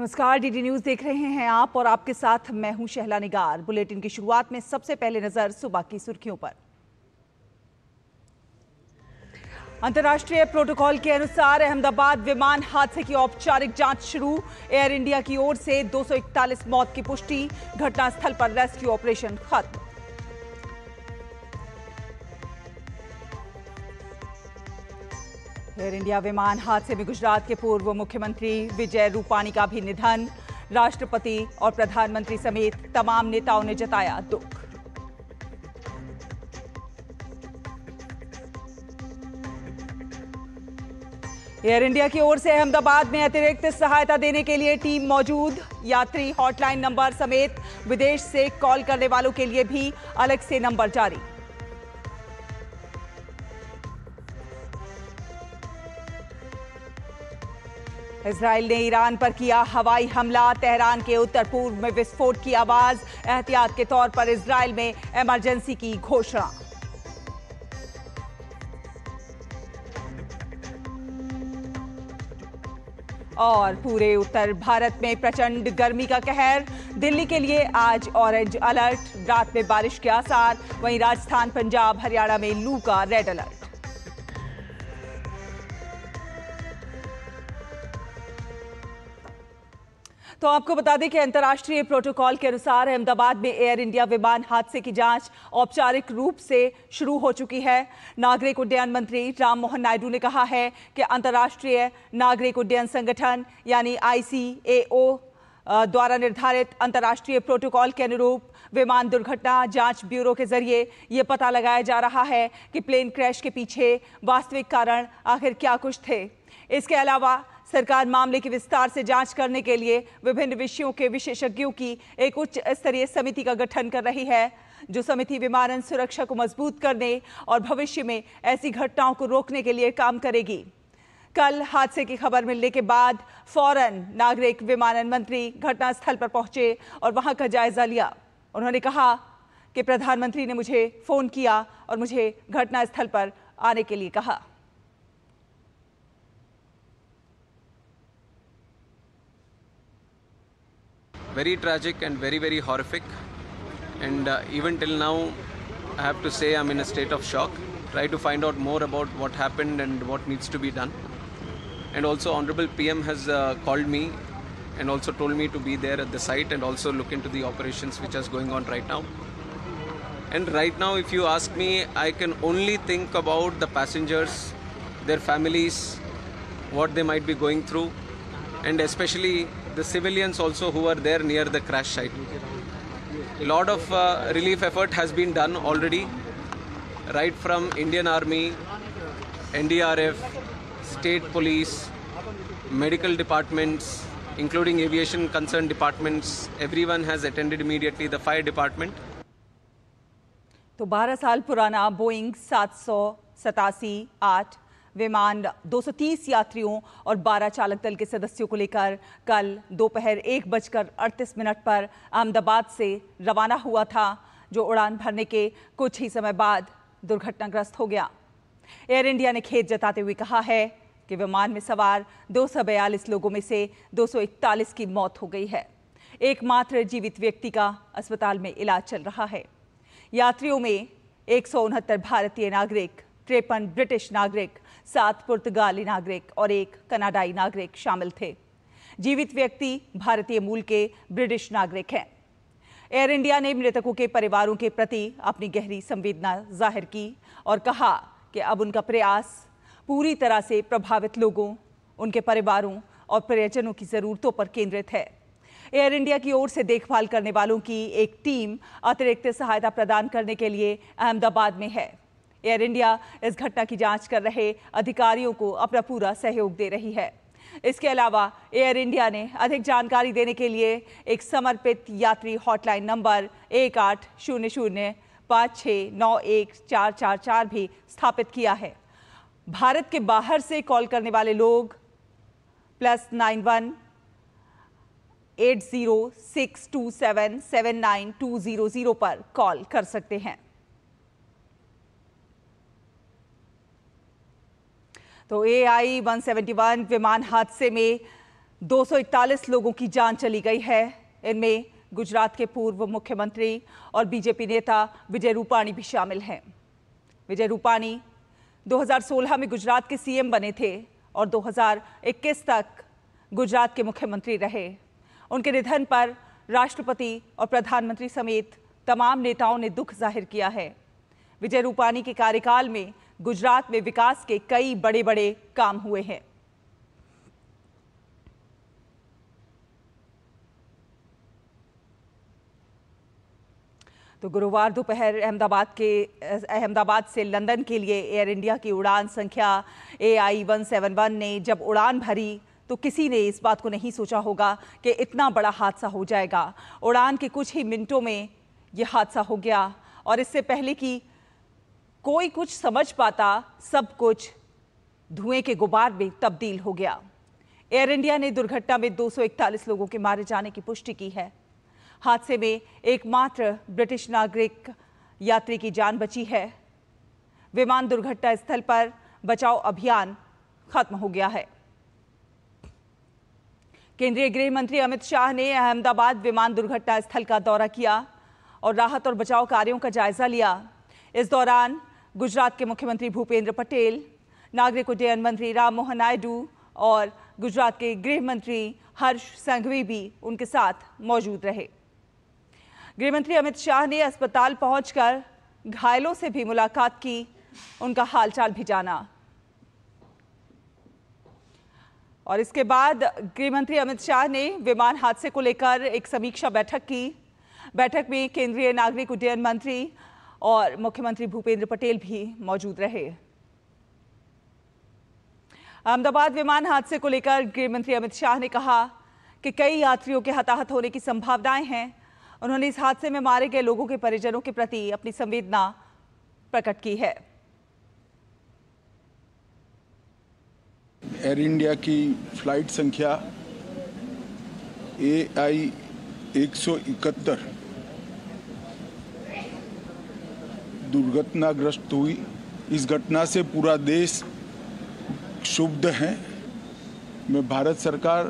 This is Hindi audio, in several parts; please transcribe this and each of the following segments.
नमस्कार, डीडी न्यूज देख रहे हैं आप और आपके साथ मैं हूं शहला निगार। बुलेटिन की शुरुआत में सबसे पहले नजर सुबह की सुर्खियों पर। अंतर्राष्ट्रीय प्रोटोकॉल के अनुसार अहमदाबाद विमान हादसे की औपचारिक जांच शुरू। एयर इंडिया की ओर से 241 मौत की पुष्टि। घटनास्थल पर रेस्क्यू ऑपरेशन खत्म। एयर इंडिया विमान हादसे में गुजरात के पूर्व मुख्यमंत्री विजय रूपाणी का भी निधन। राष्ट्रपति और प्रधानमंत्री समेत तमाम नेताओं ने जताया दुख। एयर इंडिया की ओर से अहमदाबाद में अतिरिक्त सहायता देने के लिए टीम मौजूद। यात्री हॉटलाइन नंबर समेत विदेश से कॉल करने वालों के लिए भी अलग से नंबर जारी। इजराइल ने ईरान पर किया हवाई हमला। तेहरान के उत्तर पूर्व में विस्फोट की आवाज। एहतियात के तौर पर इजराइल में इमरजेंसी की घोषणा। और पूरे उत्तर भारत में प्रचंड गर्मी का कहर। दिल्ली के लिए आज ऑरेंज अलर्ट। रात में बारिश के आसार। वहीं राजस्थान, पंजाब, हरियाणा में लू का रेड अलर्ट। तो आपको बता दें कि अंतर्राष्ट्रीय प्रोटोकॉल के अनुसार अहमदाबाद में एयर इंडिया विमान हादसे की जांच औपचारिक रूप से शुरू हो चुकी है। नागरिक उड्डयन मंत्री राम मोहन नायडू ने कहा है कि अंतर्राष्ट्रीय नागरिक उड्डयन संगठन यानी ICAO द्वारा निर्धारित अंतर्राष्ट्रीय प्रोटोकॉल के अनुरूप विमान दुर्घटना जांच ब्यूरो के जरिए ये पता लगाया जा रहा है कि प्लेन क्रैश के पीछे वास्तविक कारण आखिर क्या कुछ थे। इसके अलावा सरकार मामले की विस्तार से जांच करने के लिए विभिन्न विषयों के विशेषज्ञों की एक उच्च स्तरीय समिति का गठन कर रही है, जो समिति विमानन सुरक्षा को मजबूत करने और भविष्य में ऐसी घटनाओं को रोकने के लिए काम करेगी। कल हादसे की खबर मिलने के बाद फौरन नागरिक विमानन मंत्री घटनास्थल पर पहुंचे और वहां का जायजा लिया। उन्होंने कहा कि प्रधानमंत्री ने मुझे फोन किया और मुझे घटनास्थल पर आने के लिए कहा। Very tragic and very horrific, and even till now I have to say I'm in a state of shock. Try to find out more about what happened and what needs to be done. And also Honorable PM has called me and also told me to be there at the site and also look into the operations which is going on right now. And right now, if you ask me, I can only think about the passengers, their families, what they might be going through, and especially the civilians also who are there near the crash site. A lot of relief effort has been done already, right from Indian Army, NDRF, state police, medical departments, including aviation concerned departments. Everyone has attended immediately, the fire department. तो 12 साल पुराना बोइंग 787-8 विमान 230 यात्रियों और 12 चालक दल के सदस्यों को लेकर कल दोपहर 1:38 पर अहमदाबाद से रवाना हुआ था, जो उड़ान भरने के कुछ ही समय बाद दुर्घटनाग्रस्त हो गया। एयर इंडिया ने खेद जताते हुए कहा है कि विमान में सवार 242 लोगों में से 241 की मौत हो गई है। एकमात्र जीवित व्यक्ति का अस्पताल में इलाज चल रहा है। यात्रियों में 169 भारतीय नागरिक, 53 ब्रिटिश नागरिक, 7 पुर्तगाली नागरिक और 1 कनाडाई नागरिक शामिल थे। जीवित व्यक्ति भारतीय मूल के ब्रिटिश नागरिक हैं। एयर इंडिया ने मृतकों के परिवारों के प्रति अपनी गहरी संवेदना जाहिर की और कहा कि अब उनका प्रयास पूरी तरह से प्रभावित लोगों, उनके परिवारों और परिजनों की जरूरतों पर केंद्रित है। एयर इंडिया की ओर से देखभाल करने वालों की एक टीम अतिरिक्त सहायता प्रदान करने के लिए अहमदाबाद में है। एयर इंडिया इस घटना की जांच कर रहे अधिकारियों को अपना पूरा सहयोग दे रही है। इसके अलावा एयर इंडिया ने अधिक जानकारी देने के लिए एक समर्पित यात्री हॉटलाइन नंबर 1800569144 भी स्थापित किया है। भारत के बाहर से कॉल करने वाले लोग +91 8062779200 पर कॉल कर सकते हैं। तो AI-171 विमान हादसे में 241 लोगों की जान चली गई है। इनमें गुजरात के पूर्व मुख्यमंत्री और बीजेपी नेता विजय रूपाणी भी शामिल हैं। विजय रूपाणी 2016 में गुजरात के सीएम बने थे और 2021 तक गुजरात के मुख्यमंत्री रहे। उनके निधन पर राष्ट्रपति और प्रधानमंत्री समेत तमाम नेताओं ने दुख जाहिर किया है। विजय रूपाणी के कार्यकाल में गुजरात में विकास के कई बड़े बड़े काम हुए हैं। तो गुरुवार दोपहर अहमदाबाद से लंदन के लिए एयर इंडिया की उड़ान संख्या AI-171 ने जब उड़ान भरी तो किसी ने इस बात को नहीं सोचा होगा कि इतना बड़ा हादसा हो जाएगा। उड़ान के कुछ ही मिनटों में यह हादसा हो गया और इससे पहले कि कोई कुछ समझ पाता, सब कुछ धुएं के गुबार में तब्दील हो गया। एयर इंडिया ने दुर्घटना में 241 लोगों के मारे जाने की पुष्टि की है। हादसे में एकमात्र ब्रिटिश नागरिक यात्री की जान बची है। विमान दुर्घटना स्थल पर बचाव अभियान खत्म हो गया है। केंद्रीय गृह मंत्री अमित शाह ने अहमदाबाद विमान दुर्घटना स्थल का दौरा किया और राहत और बचाव कार्यों का जायजा लिया। इस दौरान गुजरात के मुख्यमंत्री भूपेंद्र पटेल, नागरिक उड्डयन मंत्री राममोहन नायडू और गुजरात के गृह मंत्री हर्ष संघवी भी उनके साथ मौजूद रहे। गृह मंत्री अमित शाह ने अस्पताल पहुंचकर घायलों से भी मुलाकात की, उनका हालचाल भी जाना और इसके बाद गृह मंत्री अमित शाह ने विमान हादसे को लेकर एक समीक्षा बैठक की। बैठक में केंद्रीय नागरिक उड्डयन मंत्री और मुख्यमंत्री भूपेंद्र पटेल भी मौजूद रहे। अहमदाबाद विमान हादसे को लेकर गृह मंत्री अमित शाह ने कहा कि कई यात्रियों के हताहत होने की संभावनाएं हैं। उन्होंने इस हादसे में मारे गए लोगों के परिजनों के प्रति अपनी संवेदना प्रकट की है। एयर इंडिया की फ्लाइट संख्या AI-171 दुर्घटनाग्रस्त हुई। इस घटना से पूरा देश क्षुब्ध है। मैं भारत सरकार,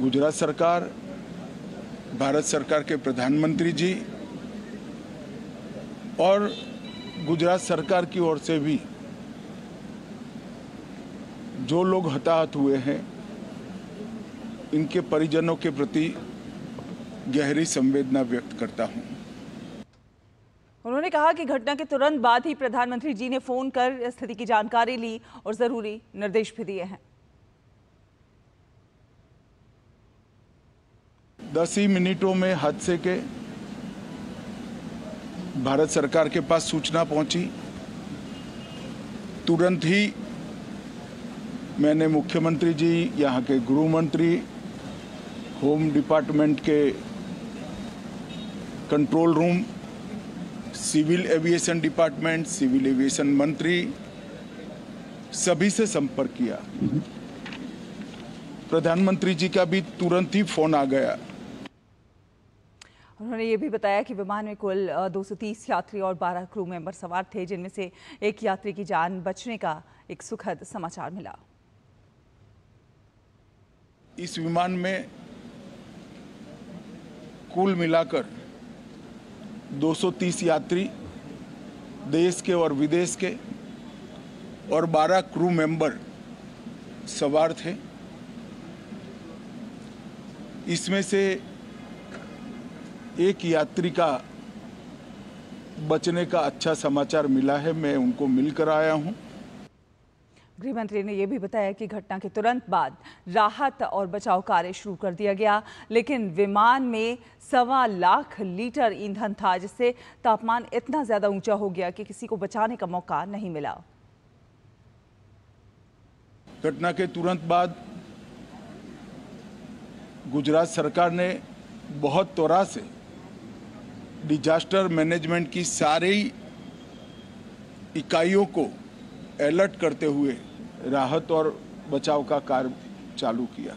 गुजरात सरकार, भारत सरकार के प्रधानमंत्री जी और गुजरात सरकार की ओर से भी जो लोग हताहत हुए हैं, इनके परिजनों के प्रति गहरी संवेदना व्यक्त करता हूं। उन्होंने कहा कि घटना के तुरंत बाद ही प्रधानमंत्री जी ने फोन कर स्थिति की जानकारी ली और जरूरी निर्देश भी दिए हैं। 10 ही मिनटों में हादसे के भारत सरकार के पास सूचना पहुंची। तुरंत ही मैंने मुख्यमंत्री जी, यहाँ के गृह मंत्री, होम डिपार्टमेंट के control room, civil aviation department, civil aviation मंत्री, सभी से संपर्क किया। प्रधानमंत्री जी का भी तुरंत ही फोन आ गया। उन्होंने ये भी बताया कि विमान में कुल 230 यात्री और 12 क्रू मेंबर सवार थे, जिनमें से एक यात्री की जान बचने का एक सुखद समाचार मिला। इस विमान में कुल मिलाकर 230 यात्री देश के और विदेश के और 12 क्रू मेंबर सवार थे। इसमें से एक यात्री का बचने का अच्छा समाचार मिला है। मैं उनको मिलकर आया हूं। गृह मंत्री ने यह भी बताया कि घटना के तुरंत बाद राहत और बचाव कार्य शुरू कर दिया गया, लेकिन विमान में 1.25 लाख लीटर ईंधन था, जिससे तापमान इतना ज्यादा ऊंचा हो गया कि किसी को बचाने का मौका नहीं मिला। घटना के तुरंत बाद गुजरात सरकार ने बहुत त्वरा से डिजास्टर मैनेजमेंट की सारी इकाइयों को अलर्ट करते हुए राहत और बचाव का कार्य चालू किया।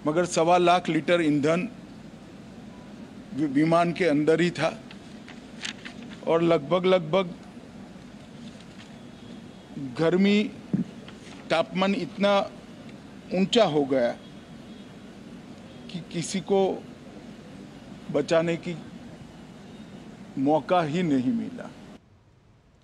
मगर 1.25 लाख लीटर ईंधन विमान के अंदर ही था और लगभग गर्मी तापमान इतना ऊंचा हो गया कि किसी को बचाने की मौका ही नहीं मिला।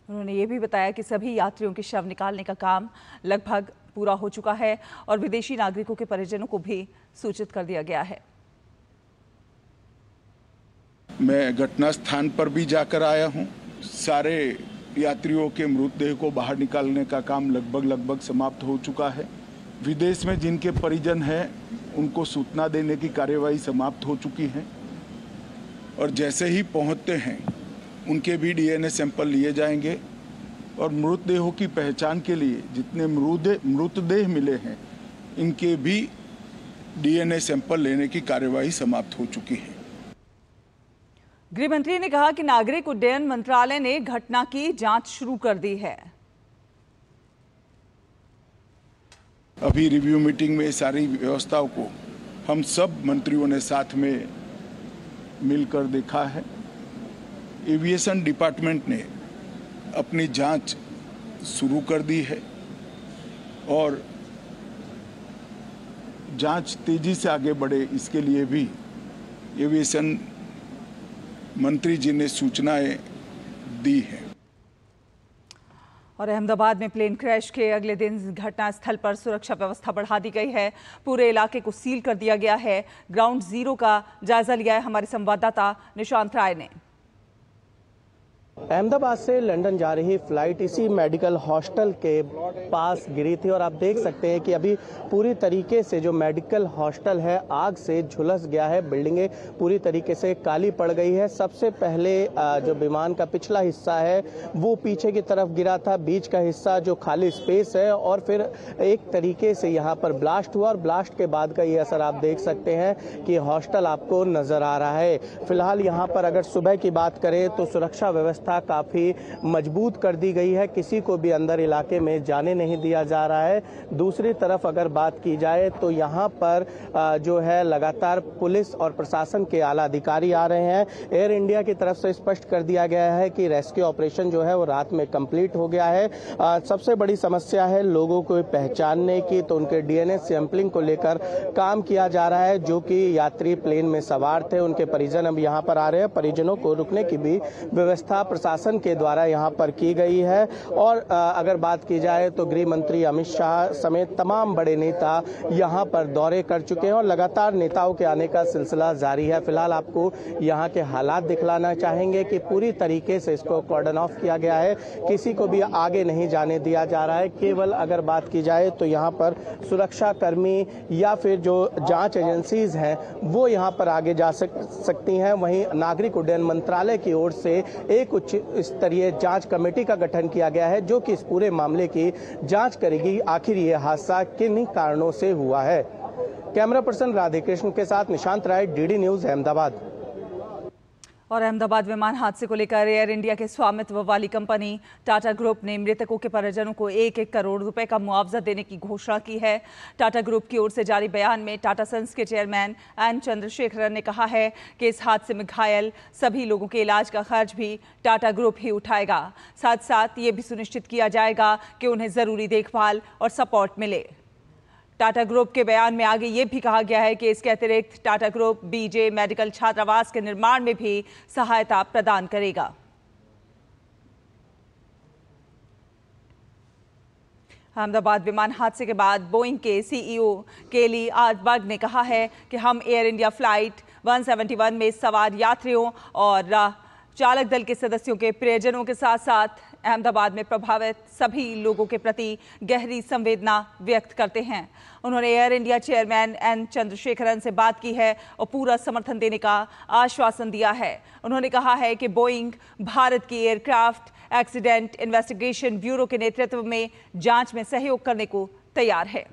उन्होंने ये भी बताया कि सभी यात्रियों के शव निकालने का काम लगभग पूरा हो चुका है और विदेशी नागरिकों के परिजनों को भी सूचित कर दिया गया है। मैं घटना स्थान पर भी जाकर आया हूं। सारे यात्रियों के मृतदेह को बाहर निकालने का काम लगभग समाप्त हो चुका है। विदेश में जिनके परिजन हैं उनको सूचना देने की कार्यवाही समाप्त हो चुकी है और जैसे ही पहुंचते हैं उनके भी डीएनए सैंपल लिए जाएंगे और मृतदेहों की पहचान के लिए जितने मृतदेह मिले हैं इनके भी डीएनए सैंपल लेने की कार्यवाही समाप्त हो चुकी है। गृह मंत्री ने कहा कि नागरिक उड्डयन मंत्रालय ने घटना की जांच शुरू कर दी है। अभी रिव्यू मीटिंग में सारी व्यवस्थाओं को हम सब मंत्रियों ने साथ में मिलकर देखा है। एविएशन डिपार्टमेंट ने अपनी जांच शुरू कर दी है और जांच तेजी से आगे बढ़े इसके लिए भी एविएशन मंत्री जी ने सूचनाएं दी हैं। और अहमदाबाद में प्लेन क्रैश के अगले दिन घटनास्थल पर सुरक्षा व्यवस्था बढ़ा दी गई है। पूरे इलाके को सील कर दिया गया है। ग्राउंड जीरो का जायजा लिया है हमारे संवाददाता निशांत राय ने। अहमदाबाद से लंदन जा रही फ्लाइट इसी मेडिकल हॉस्टल के पास गिरी थी और आप देख सकते हैं कि अभी पूरी तरीके से जो मेडिकल हॉस्टल है आग से झुलस गया है। बिल्डिंगें पूरी तरीके से काली पड़ गई है। सबसे पहले जो विमान का पिछला हिस्सा है वो पीछे की तरफ गिरा था, बीच का हिस्सा जो खाली स्पेस है और फिर एक तरीके से यहाँ पर ब्लास्ट हुआ और ब्लास्ट के बाद का ये असर आप देख सकते हैं कि हॉस्टल आपको नजर आ रहा है। फिलहाल यहाँ पर अगर सुबह की बात करें तो सुरक्षा व्यवस्था काफी मजबूत कर दी गई है। किसी को भी अंदर इलाके में जाने नहीं दिया जा रहा है। दूसरी तरफ अगर बात की जाए तो यहाँ पर जो है लगातार पुलिस और प्रशासन के आला अधिकारी आ रहे हैं। एयर इंडिया की तरफ से स्पष्ट कर दिया गया है कि रेस्क्यू ऑपरेशन जो है वो रात में कंप्लीट हो गया है। सबसे बड़ी समस्या है लोगों को पहचानने की, तो उनके डीएनए सैंपलिंग को लेकर काम किया जा रहा है। जो कि यात्री प्लेन में सवार थे उनके परिजन अब यहाँ पर आ रहे हैं। परिजनों को रुकने की भी व्यवस्था प्रशासन के द्वारा यहाँ पर की गई है। और अगर बात की जाए तो गृह मंत्री अमित शाह समेत तमाम बड़े नेता यहाँ पर दौरे कर चुके हैं और लगातार नेताओं के आने का सिलसिला जारी है। फिलहाल आपको यहाँ के हालात दिखलाना चाहेंगे कि पूरी तरीके से इसको कॉर्डन ऑफ किया गया है। किसी को भी आगे नहीं जाने दिया जा रहा है। केवल अगर बात की जाए तो यहाँ पर सुरक्षा कर्मी या फिर जो जांच एजेंसीज हैं वो यहाँ पर आगे जा सकती हैं। वहीं नागरिक उड्डयन मंत्रालय की ओर से एक उच्च स्तरीय जांच कमेटी का गठन किया गया है जो कि इस पूरे मामले की जांच करेगी आखिर ये हादसा किन कारणों से हुआ है। कैमरा पर्सन राधेकृष्ण के साथ निशांत राय, डीडी न्यूज, अहमदाबाद। और अहमदाबाद विमान हादसे को लेकर एयर इंडिया के स्वामित्व वाली कंपनी टाटा ग्रुप ने मृतकों के परिजनों को 1-1 करोड़ रुपए का मुआवजा देने की घोषणा की है। टाटा ग्रुप की ओर से जारी बयान में टाटा सन्स के चेयरमैन एन चंद्रशेखरन ने कहा है कि इस हादसे में घायल सभी लोगों के इलाज का खर्च भी टाटा ग्रुप ही उठाएगा। साथ साथ ये भी सुनिश्चित किया जाएगा कि उन्हें जरूरी देखभाल और सपोर्ट मिले। टाटा ग्रुप के बयान में आगे ये भी कहा गया है कि इसके अतिरिक्त टाटा ग्रुप बीजे मेडिकल छात्रावास के निर्माण में भी सहायता प्रदान करेगा। अहमदाबाद विमान हादसे के बाद बोइंग के सीईओ केली आर्टबर्ग ने कहा है कि हम एयर इंडिया फ्लाइट 171 में सवार यात्रियों और चालक दल के सदस्यों के परिजनों के साथ साथ अहमदाबाद में प्रभावित सभी लोगों के प्रति गहरी संवेदना व्यक्त करते हैं। उन्होंने Air India chairman N Chandrasekaran से बात की है और पूरा समर्थन देने का आश्वासन दिया है। उन्होंने कहा है कि बोइंग भारत की एयरक्राफ्ट एक्सीडेंट इन्वेस्टिगेशन ब्यूरो के नेतृत्व में जांच में सहयोग करने को तैयार है।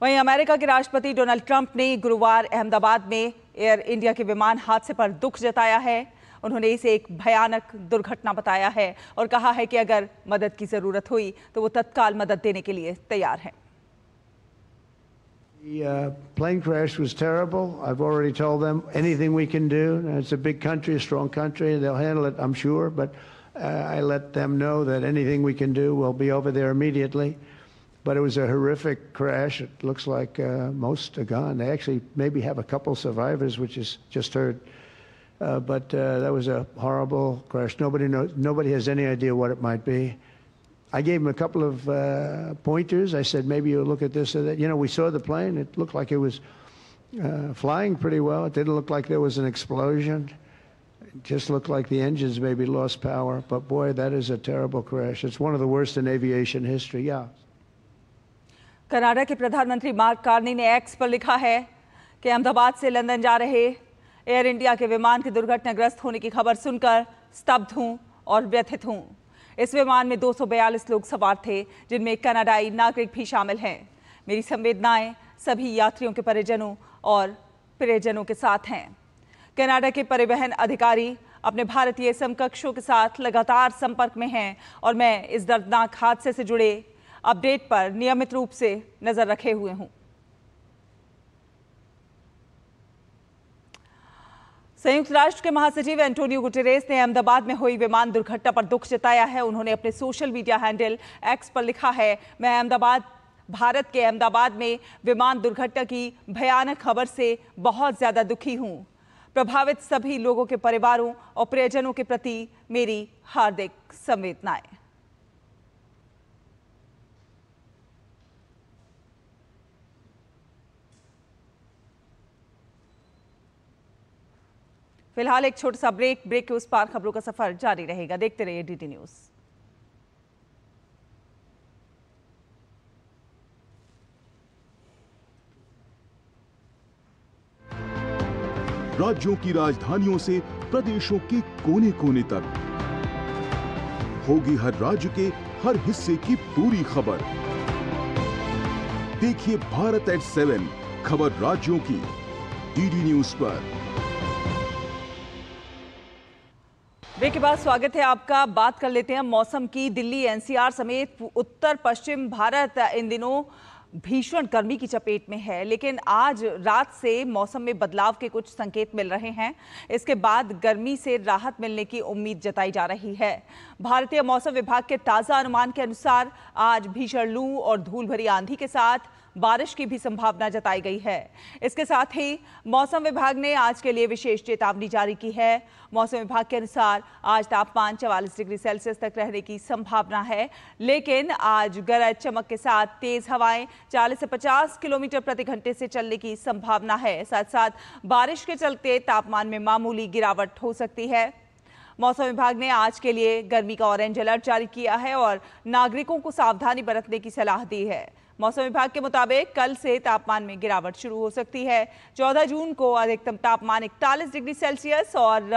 वहीं अमेरिका के राष्ट्रपति डोनाल्ड ट्रंप ने गुरुवार अहमदाबाद में एयर इंडिया के विमान हादसे पर दुख जताया है। उन्होंने इसे एक भयानक दुर्घटना बताया है और कहा है कि अगर मदद की जरूरत हुई तो वो तत्काल मदद देने के लिए तैयार हैं। The plane crash was terrible. I've already told them anything we can do. It's a big country, a strong country. They'll handle it, I'm sure. But I let them know that anything we can do, we'll be over there immediately. But it was a horrific crash. It looks like most are gone. They actually maybe have a couple survivors, which is just heard. But that was a horrible crash. Nobody has any idea what it might be. I gave them a couple of pointers. I said, maybe you'll look at this or that. You know, we saw the plane. It looked like it was flying pretty well. It didn't look like there was an explosion. It just looked like the engines maybe lost power. But boy, that is a terrible crash. It's one of the worst in aviation history. Yeah. Canada के प्रधानमंत्री मार्क कार्नी ने एक्स पर लिखा है कि अहमदाबाद से लंदन जा रहे एयर इंडिया के विमान के दुर्घटनाग्रस्त होने की खबर सुनकर स्तब्ध हूं और व्यथित हूं। इस विमान में 242 लोग सवार थे, जिनमें कनाडाई नागरिक भी शामिल हैं। मेरी संवेदनाएं सभी यात्रियों के परिजनों और प्रियजनों के साथ हैं। कनाडा के परिवहन अधिकारी अपने भारतीय समकक्षों के साथ लगातार संपर्क में हैं और मैं इस दर्दनाक हादसे से जुड़े अपडेट पर नियमित रूप से नजर रखे हुए हूं। संयुक्त राष्ट्र के महासचिव एंटोनियो गुटेरेस ने अहमदाबाद में हुई विमान दुर्घटना पर दुख जताया है। उन्होंने अपने सोशल मीडिया हैंडल एक्स पर लिखा है, मैं भारत के अहमदाबाद में विमान दुर्घटना की भयानक खबर से बहुत ज्यादा दुखी हूं। प्रभावित सभी लोगों के परिवारों और प्रियजनों के प्रति मेरी हार्दिक संवेदनाएं। फिलहाल एक छोटा सा ब्रेक के उस पार खबरों का सफर जारी रहेगा। देखते रहिए डीडी न्यूज। राज्यों की राजधानियों से प्रदेशों के कोने कोने तक होगी हर राज्य के हर हिस्से की पूरी खबर। देखिए भारत एट 7 खबर राज्यों की डीडी न्यूज पर। ब्रेक के बाद स्वागत है आपका। बात कर लेते हैं मौसम की। दिल्ली, एनसीआर समेत उत्तर पश्चिम भारत इन दिनों भीषण गर्मी की चपेट में है, लेकिन आज रात से मौसम में बदलाव के कुछ संकेत मिल रहे हैं। इसके बाद गर्मी से राहत मिलने की उम्मीद जताई जा रही है। भारतीय मौसम विभाग के ताजा अनुमान के अनुसार आज भीषण लू और धूल भरी आंधी के साथ बारिश की भी संभावना जताई गई है। इसके साथ ही मौसम विभाग ने आज के लिए विशेष चेतावनी जारी की है। मौसम विभाग के अनुसार आज तापमान 44 डिग्री सेल्सियस तक रहने की संभावना है, लेकिन आज गरज चमक के साथ तेज हवाएं 40 से 50 किलोमीटर प्रति घंटे से चलने की संभावना है। साथ साथ बारिश के चलते तापमान में मामूली गिरावट हो सकती है। मौसम विभाग ने आज के लिए गर्मी का ऑरेंज अलर्ट जारी किया है और नागरिकों को सावधानी बरतने की सलाह दी है। मौसम विभाग के मुताबिक कल से तापमान में गिरावट शुरू हो सकती है। 14 जून को अधिकतम तापमान 41 डिग्री सेल्सियस और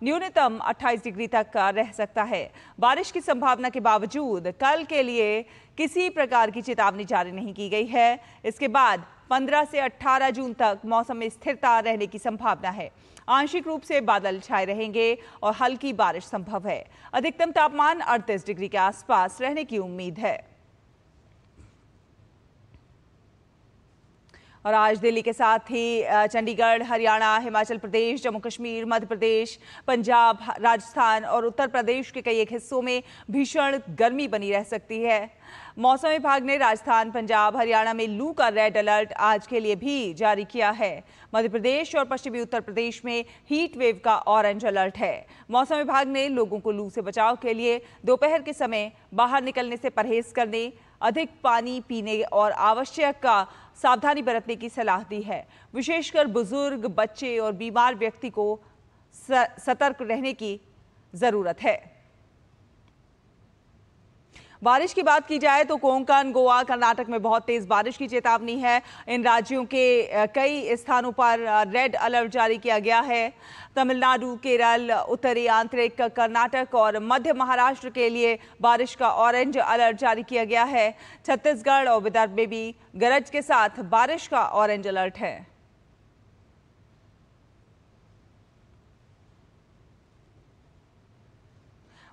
न्यूनतम 28 डिग्री तक रह सकता है। बारिश की संभावना के बावजूद कल के लिए किसी प्रकार की चेतावनी जारी नहीं की गई है। इसके बाद 15 से 18 जून तक मौसम में स्थिरता रहने की संभावना है। आंशिक रूप से बादल छाए रहेंगे और हल्की बारिश संभव है। अधिकतम तापमान 38 डिग्री के आसपास रहने की उम्मीद है। और आज दिल्ली के साथ ही चंडीगढ़, हरियाणा, हिमाचल प्रदेश, जम्मू कश्मीर, मध्य प्रदेश, पंजाब, राजस्थान और उत्तर प्रदेश के कई एक हिस्सों में भीषण गर्मी बनी रह सकती है। मौसम विभाग ने राजस्थान, पंजाब, हरियाणा में लू का रेड अलर्ट आज के लिए भी जारी किया है। मध्य प्रदेश और पश्चिमी उत्तर प्रदेश में हीट वेव का ऑरेंज अलर्ट है। मौसम विभाग ने लोगों को लू से बचाव के लिए दोपहर के समय बाहर निकलने से परहेज करने, अधिक पानी पीने और आवश्यक सावधानी बरतने की सलाह दी है। विशेषकर बुजुर्ग, बच्चे और बीमार व्यक्ति को सतर्क रहने की जरूरत है। बारिश की बात की जाए तो कोंकण, गोवा, कर्नाटक में बहुत तेज बारिश की चेतावनी है। इन राज्यों के कई स्थानों पर रेड अलर्ट जारी किया गया है। तमिलनाडु, केरल, उत्तरी आंतरिक कर्नाटक और मध्य महाराष्ट्र के लिए बारिश का ऑरेंज अलर्ट जारी किया गया है। छत्तीसगढ़ और विदर्भ में भी गरज के साथ बारिश का ऑरेंज अलर्ट है।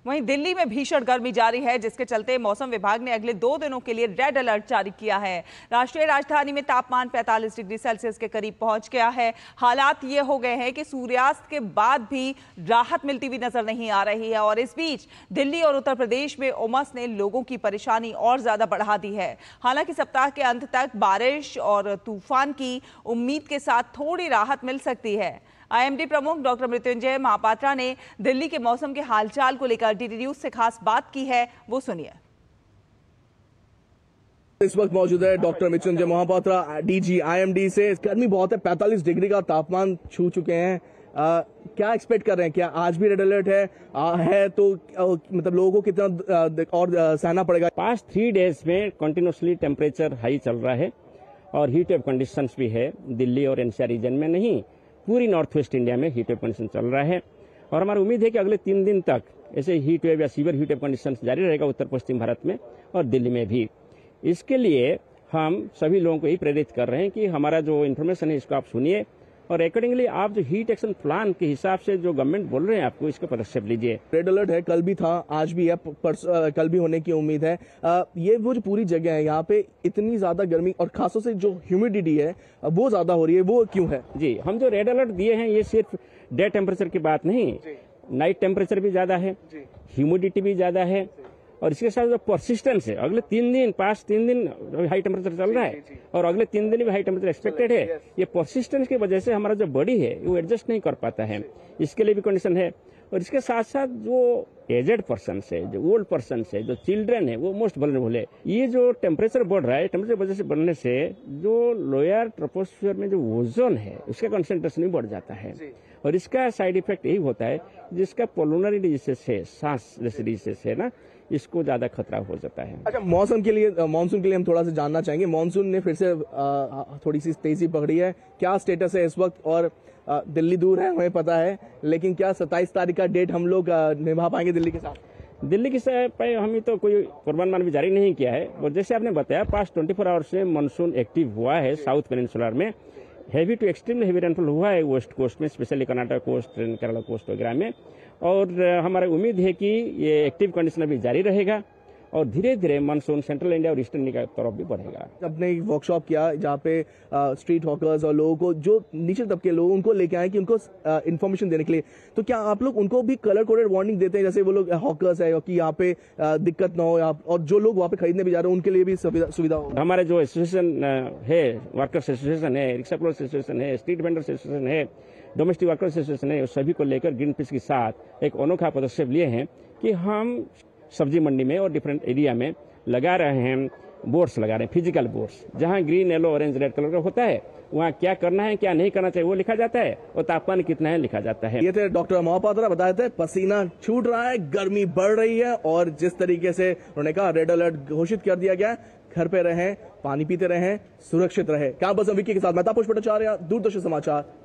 वहीं दिल्ली में भीषण गर्मी जारी है, जिसके चलते मौसम विभाग ने अगले 2 दिनों के लिए रेड अलर्ट जारी किया है। राष्ट्रीय राजधानी में तापमान 45 डिग्री सेल्सियस के करीब पहुंच गया है। हालात ये हो गए हैं कि सूर्यास्त के बाद भी राहत मिलती हुई नजर नहीं आ रही है और इस बीच दिल्ली और उत्तर प्रदेश में उमस ने लोगों की परेशानी और ज्यादा बढ़ा दी है। हालांकि सप्ताह के अंत तक बारिश और तूफान की उम्मीद के साथ थोड़ी राहत मिल सकती है। आईएमडी प्रमुख डॉक्टर मृत्युंजय महापात्रा ने दिल्ली के मौसम के हालचाल को लेकर डीडी न्यूज से खास बात की है, वो सुनिए। इस वक्त मौजूद है doctor Mrutyunjay Mohapatra, DG IMD से। गर्मी बहुत है, 45 डिग्री का तापमान छू चुके हैं। क्या एक्सपेक्ट कर रहे हैं? क्या आज भी रेड अलर्ट है तो मतलब लोगों को कितना और सहना पड़ेगा? पास्ट 3 डेज में कंटिन्यूसली टेम्परेचर हाई चल रहा है और हीट वेव कंडीशंस भी है। दिल्ली और एनसीआर रीजन में नहीं, पूरी नॉर्थ वेस्ट इंडिया में हीट वेव कंडीशन चल रहा है और हमारी उम्मीद है कि अगले 3 दिन तक ऐसे हीट वेव या सीवियर हीट वेव कंडीशन जारी रहेगा उत्तर पश्चिम भारत में और दिल्ली में भी। इसके लिए हम सभी लोगों को यही प्रेरित कर रहे हैं कि हमारा जो इन्फॉर्मेशन है इसको आप सुनिए और अकॉर्डिंगली आप जो हीट एक्शन प्लान के हिसाब से जो गवर्नमेंट बोल रहे हैं आपको इसका पदक्षेप लीजिए। रेड अलर्ट है, कल भी था, आज भी है, कल भी होने की उम्मीद है। ये वो जो पूरी जगह है यहाँ पे इतनी ज्यादा गर्मी और खासतौर से जो ह्यूमिडिटी है वो ज्यादा हो रही है, वो क्यों है? जी, हम जो रेड अलर्ट दिए हैं ये सिर्फ डे टेम्परेचर की बात नहीं, नाइट टेम्परेचर भी ज्यादा है, ह्यूमिडिटी भी ज्यादा है और इसके साथ जो परसिस्टेंस है, अगले 3 दिन 5-3 दिन हाई टेम्परेचर चल रहा है और अगले 3 दिन भी हाई टेम्परेचर एक्सपेक्टेड है। ये परसिस्टेंस की वजह से हमारा जो बॉडी है वो एडजस्ट नहीं कर पाता है, इसके लिए भी कंडीशन है। और इसके साथ साथ जो एजेड पर्सन है, जो ओल्ड पर्सन है, जो चिल्ड्रन है, वो मोस्ट वल्नरेबल है। ये जो टेम्परेचर बढ़ रहा है, टेम्परेचर वजह से बढ़ने से जो लोअर ट्रोपोस्फियर में जो ओजोन है उसका कंसंट्रेशन भी बढ़ जाता है और इसका साइड इफेक्ट यही होता है जिसका पल्मोनरी डिजीज है, सांस जैसे डिजीज है ना, इसको ज्यादा खतरा हो जाता है। अच्छा, मौसम के लिए हम थोड़ा सा जानना चाहेंगे। मानसून ने फिर से थोड़ी सी तेजी पकड़ी है, क्या स्टेटस है इस वक्त? और दिल्ली दूर है हमें पता है, लेकिन क्या 27 तारीख का डेट हम लोग निभा पाएंगे दिल्ली के साथ? दिल्ली की हमें तो कोई पूर्वानुमान भी जारी नहीं किया है और जैसे आपने बताया पास्ट 24 आवर्स में मानसून एक्टिव हुआ है साउथ पेनिनसुलर में। Heavy to extremely heavy rainfall हुआ है वेस्ट कोस्ट में, specially Karnataka coast, Kerala coast वगैरह में और हमारी उम्मीद है कि ये एक्टिव कंडीशन अभी जारी रहेगा और धीरे धीरे मानसून सेंट्रल इंडिया और ईस्टर्न इंडिया की तरफ भी बढ़ेगा। अपने एक वर्कशॉप किया जहाँ पे स्ट्रीट हॉकर्स और लोगों को, जो नीचे तबके लोग, उनको लेके आए कि उनको इन्फॉर्मेशन देने के लिए, तो क्या आप लोग उनको भी कलर कोडेड वार्निंग देते हैं? जैसे वो लोग हॉकर्स है कि यहाँ पे दिक्कत ना हो, और जो लोग वहाँ पे खरीदने भी जा रहे हैं उनके लिए भी सुविधा हो। हमारे जो एसोसिएशन है, वर्कर्स एसोसिएशन है, रिक्शा प्लस एसोसिएशन है, स्ट्रीट वेंडर्स एसोसिएशन है, डोमेस्टिक वर्कर्स एसोसिएशन है, सभी को लेकर ग्रीन पीस के साथ एक अनोखा पदक्षेप लिए हैं कि हम सब्जी मंडी में और डिफरेंट एरिया में लगा रहे हैं बोर्ड्स, लगा रहे हैं फिजिकल बोर्ड्स, जहां green, yellow, orange, red colour का होता है, वहां क्या करना है क्या नहीं करना चाहिए वो लिखा जाता है और तापमान कितना है लिखा जाता है। ये थे डॉक्टर महापात्रा, बताए थे पसीना छूट रहा है, गर्मी बढ़ रही है और जिस तरीके से उन्होंने कहा रेड अलर्ट घोषित कर दिया गया है। घर पे रहें, पानी पीते रहें, सुरक्षित रहें। कैंपस में विक्की के साथ मैं तापस भट्टाचार्य, दूरदर्शन समाचार।